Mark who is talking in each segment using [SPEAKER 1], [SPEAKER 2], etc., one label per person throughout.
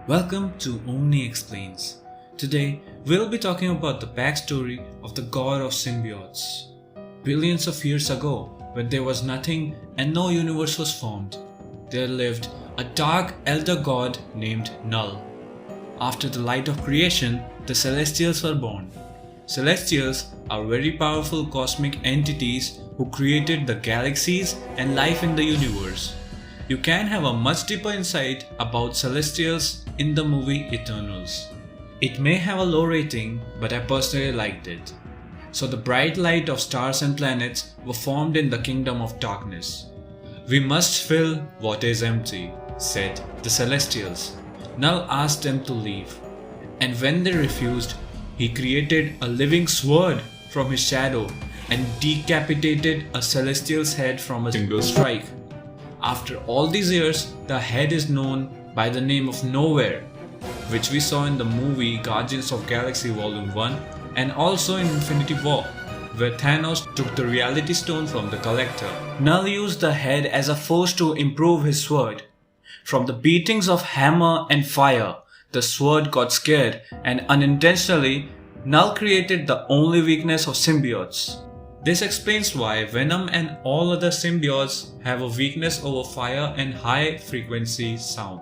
[SPEAKER 1] Welcome to Omni Explains. Today, we'll be talking about the backstory of the god of symbiotes. Billions of years ago, when there was nothing and no universe was formed, there lived a dark elder god named Knull. After the light of creation, the Celestials were born. Celestials are very powerful cosmic entities who created the galaxies and life in the universe. You can have a much deeper insight about Celestials in the movie Eternals. It may have a low rating, but I personally liked it. So the bright light of stars and planets were formed in the kingdom of darkness. "We must fill what is empty," said the Celestials. Knull asked them to leave, and when they refused, he created a living sword from his shadow and decapitated a Celestial's head from a single strike. After all these years, the head is known by the name of Nowhere, which we saw in the movie Guardians of Galaxy Volume 1 and also in Infinity War, where Thanos took the Reality Stone from the Collector. Knull used the head as a force to improve his sword. From the beatings of hammer and fire, the sword got scared, and unintentionally, Knull created the only weakness of symbiotes. This explains why Venom and all other symbiotes have a weakness over fire and high frequency sound.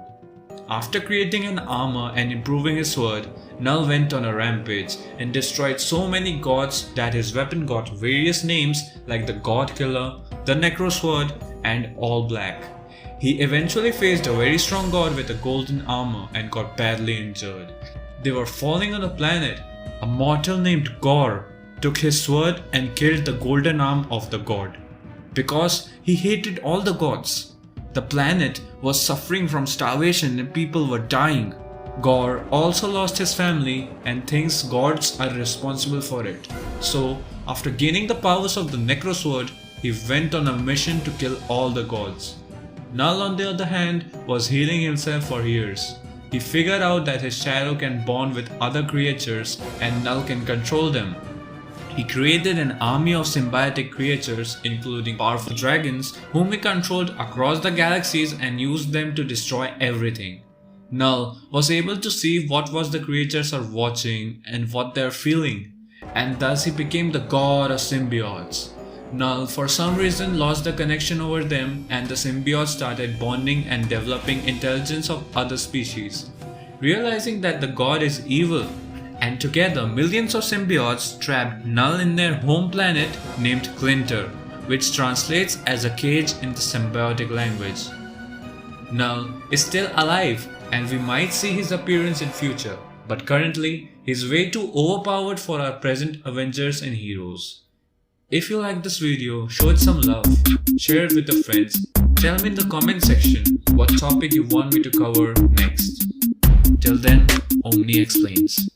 [SPEAKER 1] After creating an armor and improving his sword, Knull went on a rampage and destroyed so many gods that his weapon got various names like the God Killer, the Necro Sword, and All Black. He eventually faced a very strong god with a golden armor and got badly injured. They were falling on a planet. A mortal named Gorr took his sword and killed the golden arm of the god. Because he hated all the gods. The planet was suffering from starvation and people were dying. Gorr also lost his family and thinks gods are responsible for it. So, after gaining the powers of the Necro Sword, he went on a mission to kill all the gods. Knull, on the other hand, was healing himself for years. He figured out that his shadow can bond with other creatures and Knull can control them. He created an army of symbiotic creatures, including powerful dragons, whom he controlled across the galaxies and used them to destroy everything. Knull was able to see what the creatures are watching and what they are feeling, and thus he became the god of symbiotes. Knull, for some reason, lost the connection over them, and the symbiotes started bonding and developing intelligence of other species. Realizing that the god is evil, and together millions of symbiotes trapped Knull in their home planet named Clinter, which translates as a cage in the symbiotic language. Knull is still alive, and we might see his appearance in future, but currently he's way too overpowered for our present Avengers and heroes. If you like this video, show it some love, share it with your friends, tell me in the comment section what topic you want me to cover next. Till then, Omni Explains.